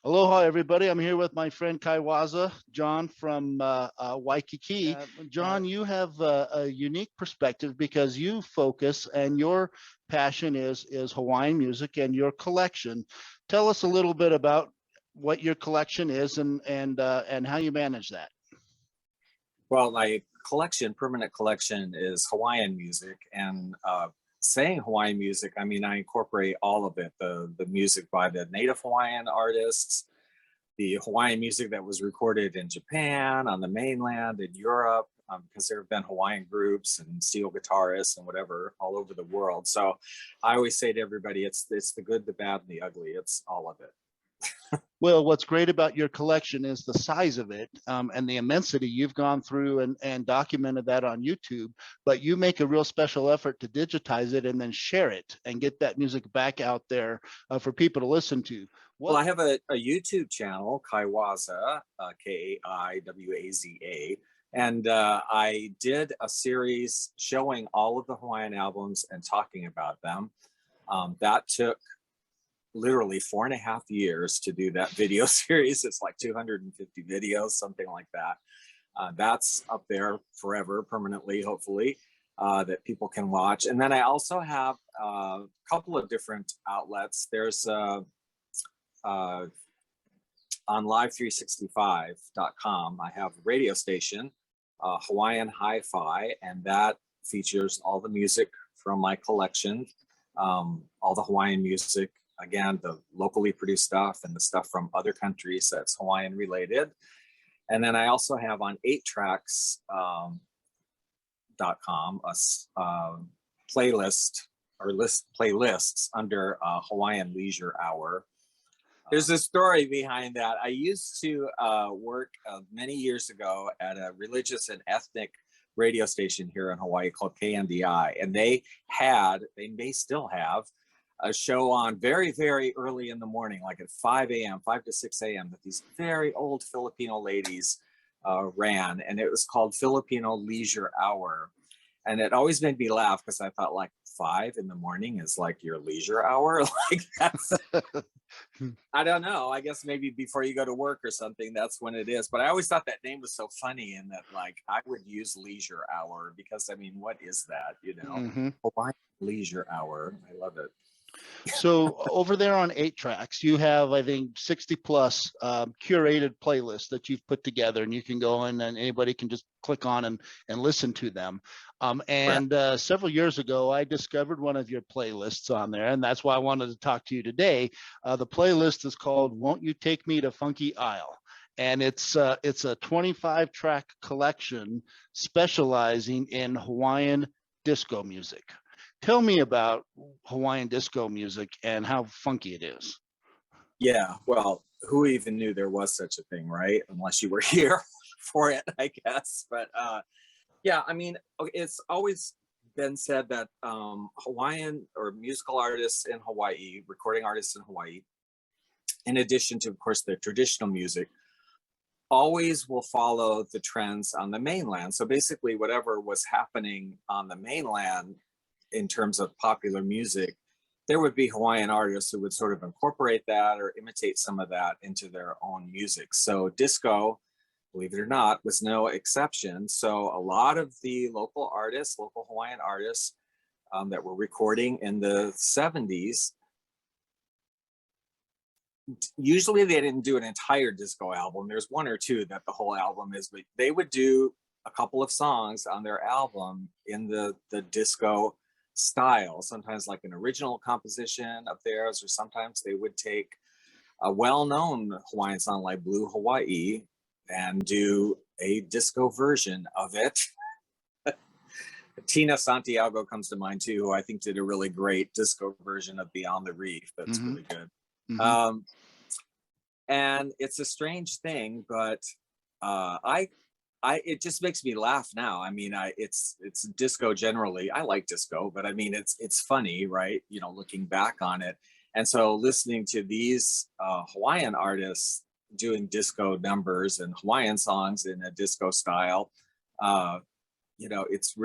Aloha, everybody. I'm here with my friend Kaiwaza, John from Waikiki. John, you have a unique perspective because you focus and your passion is Hawaiian music and your collection. Tell us a little bit about what your collection is and how you manage that. Well, my collection, permanent collection, is Hawaiian music, and saying Hawaiian music, I mean, I incorporate all of it, the music by the native Hawaiian artists, the Hawaiian music that was recorded in Japan, on the mainland, in Europe, because there have been Hawaiian groups and steel guitarists and whatever all over the world. So I always say to everybody, it's the good, the bad, and the ugly. It's all of it. Well, what's great about your collection is the size of it and the immensity. You've gone through and documented that on YouTube, but you make a real special effort to digitize it and then share it and get that music back out there for people to listen to. Well, I have a YouTube channel, Kaiwaza, Kaiwaza, and I did a series showing all of the Hawaiian albums and talking about them. That took literally 4.5 years to do that video series. It's like 250 videos, something like that. That's up there forever, permanently, hopefully, that people can watch. And then I also have a couple of different outlets. There's on live365.com, I have a radio station, Hawaiian Hi-Fi, and that features all the music from my collection, all the Hawaiian music. Again, the locally produced stuff and the stuff from other countries that's Hawaiian related. And then I also have on 8tracks.com a playlists under Hawaiian Leisure Hour. There's a story behind that. I used to work many years ago at a religious and ethnic radio station here in Hawaii called KNDI. And they may still have, a show on very, very early in the morning, like at 5 a.m., 5 to 6 a.m., that these very old Filipino ladies ran, and it was called Filipino Leisure Hour. And it always made me laugh because I thought, like, 5 in the morning is like your leisure hour? Like, that's, I don't know. I guess maybe before you go to work or something, that's when it is. But I always thought that name was so funny, and that, like, I would use leisure hour because, I mean, what is that, you know? Hawaiian Leisure Hour. I love it. So over there on 8tracks, you have, I think, 60 plus curated playlists that you've put together, and you can go in and anybody can just click on and listen to them. Several years ago, I discovered one of your playlists on there, and that's why I wanted to talk to you today. The playlist is called "Won't You Take Me to Funky Isle?" And it's a 25-track collection specializing in Hawaiian disco music. Tell me about Hawaiian disco music and how funky it is. Yeah, well, who even knew there was such a thing, right? Unless you were here for it, I guess. But yeah, I mean, it's always been said that Hawaiian or musical artists in Hawaii, recording artists in Hawaii, in addition to, of course, their traditional music, always will follow the trends on the mainland. So basically, whatever was happening on the mainland in terms of popular music, there would be Hawaiian artists who would sort of incorporate that or imitate some of that into their own music. So disco, believe it or not, was no exception. So a lot of the local artists, local Hawaiian artists that were recording in the 70s, usually they didn't do an entire disco album. There's one or two that the whole album is, but they would do a couple of songs on their album in the disco style, sometimes like an original composition of theirs, or sometimes they would take a well-known Hawaiian song like Blue Hawaii and do a disco version of it. Tina Santiago comes to mind too, who I think did a really great disco version of Beyond the Reef. That's really good. And it's a strange thing, but it just makes me laugh now. I mean, it's disco generally. I like disco, but I mean, it's funny, right? You know, looking back on it. And so listening to these Hawaiian artists doing disco numbers and Hawaiian songs in a disco style, you know, it's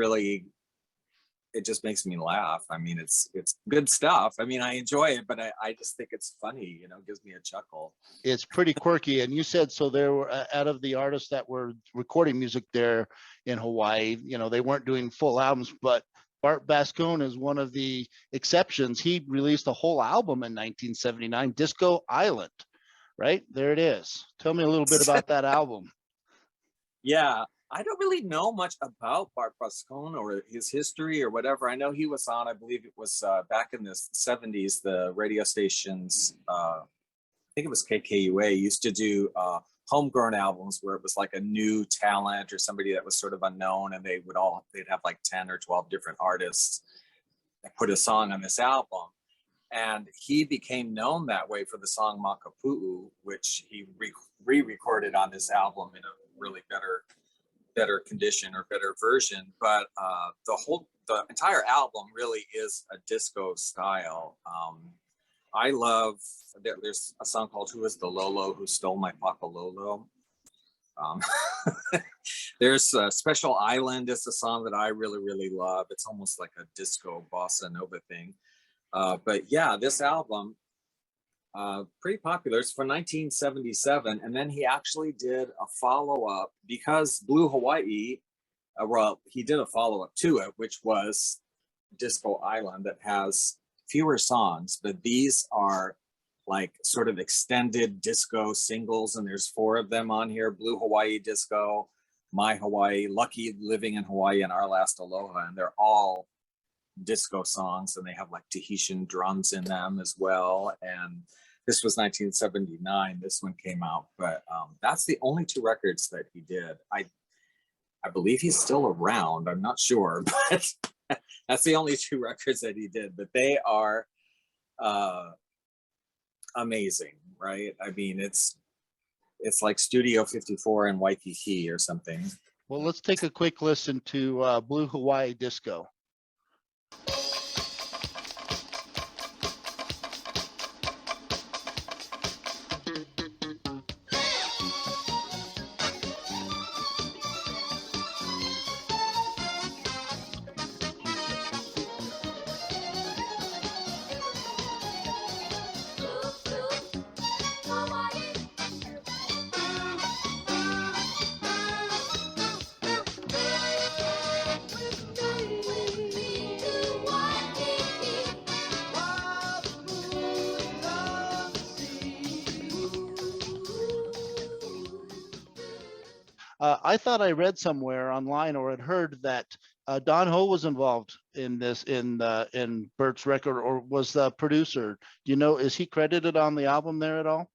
it just makes me laugh. I mean, it's good stuff. I mean, I enjoy it, but I just think it's funny, you know, gives me a chuckle. It's pretty quirky. And you said, so there were, out of the artists that were recording music there in Hawaii, you know, they weren't doing full albums, but Bart Bascone is one of the exceptions. He released a whole album in 1979, Disco Island, right? There it is. Tell me a little bit about that album. Yeah, I don't really know much about Bart Bascone or his history or whatever. I know he was on, I believe it was back in the 70s, the radio stations, I think it was KKUA, used to do homegrown albums where it was like a new talent or somebody that was sort of unknown, and they'd have like 10 or 12 different artists that put a song on this album. And he became known that way for the song Makapu'u, which he re-recorded on this album in a really better condition or better version. But the entire album really is a disco style. I love, there's a song called Who Is the Lolo Who Stole My Pakalolo? There's a Special Island is a song that I really, really love. It's almost like a disco bossa nova thing. But yeah, this album, pretty popular. It's from 1977. And then he actually did a follow-up because Blue Hawaii, well, he did a follow-up to it, which was Disco Island, that has fewer songs, but these are like sort of extended disco singles, and there's 4 of them on here: Blue Hawaii Disco, My Hawaii, Lucky Living in Hawaii, and Our Last Aloha. And they're all disco songs, and they have like Tahitian drums in them as well. And this was 1979, this one came out. But that's the only 2 records that he did. I believe he's still around, I'm not sure, but that's the only 2 records that he did. But they are amazing, right? I mean, it's like Studio 54 in Waikiki or something. Well, let's take a quick listen to Blue Hawaii Disco. I thought I read somewhere online or had heard that Don Ho was involved in this in Bert's record, or was the producer. Do you know, is he credited on the album there at all?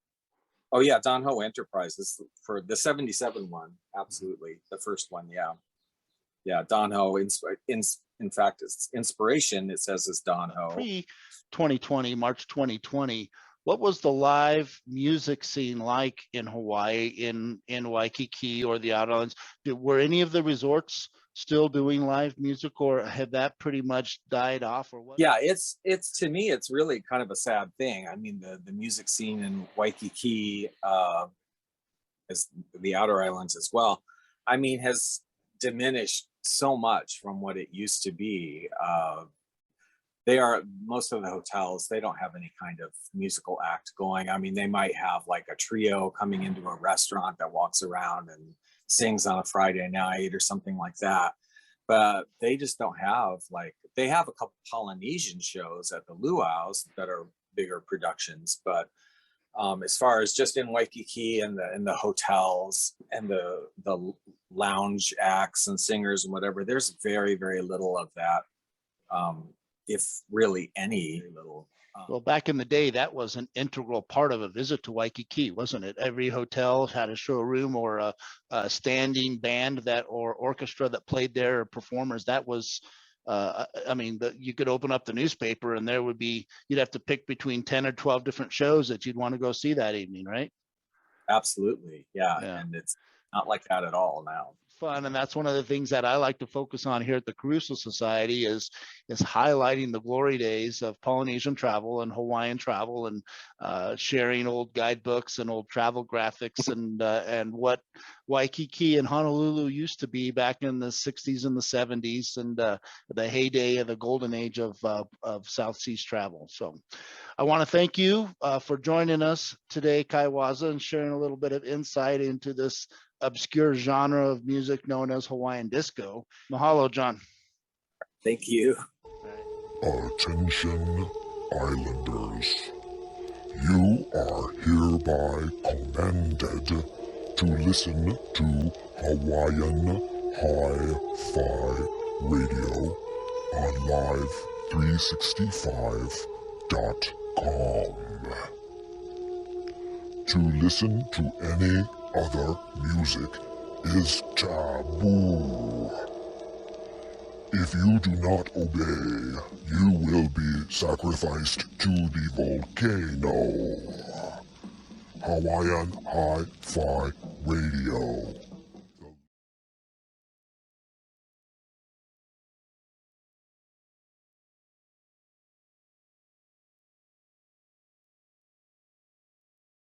Oh yeah, Don Ho Enterprises for the 77 one. Absolutely. The first one. Yeah. Don Ho. In fact, it's inspiration. It says it's Don Ho. Pre-2020, March 2020. What was the live music scene like in Hawaii, in Waikiki or the Outer Islands? Were any of the resorts still doing live music, or had that pretty much died off, or what? Yeah, it's to me, it's really kind of a sad thing. I mean, the music scene in Waikiki, as the Outer Islands as well, I mean, has diminished so much from what it used to be. Most of the hotels, they don't have any kind of musical act going. I mean, they might have like a trio coming into a restaurant that walks around and sings on a Friday night or something like that. But they just don't have, like, they have a couple Polynesian shows at the luau's that are bigger productions. But as far as just in Waikiki and the hotels and the lounge acts and singers and whatever, there's very, very little of that. If really any little. Well, back in the day, that was an integral part of a visit to Waikiki, wasn't it? Every hotel had a showroom or a standing band or orchestra that played there, performers. That was, I mean, you could open up the newspaper and you'd have to pick between 10 or 12 different shows that you'd want to go see that evening, right? Absolutely, yeah. And it's not like that at all now. fun, and that's one of the things that I like to focus on here at the Crusoe Society is highlighting the glory days of Polynesian travel and Hawaiian travel, and sharing old guidebooks and old travel graphics, and what Waikiki and Honolulu used to be back in the 60s and the 70s, and the heyday of the golden age of South Seas travel. So I want to thank you for joining us today, Kaiwaza, and sharing a little bit of insight into this obscure genre of music known as Hawaiian disco. Mahalo, John. Thank you. Attention, islanders. You are hereby commanded to listen to Hawaiian Hi-Fi Radio on Live365.com. To listen to any other music is taboo. If you do not obey, you will be sacrificed to the volcano. Hawaiian Hi-Fi Radio.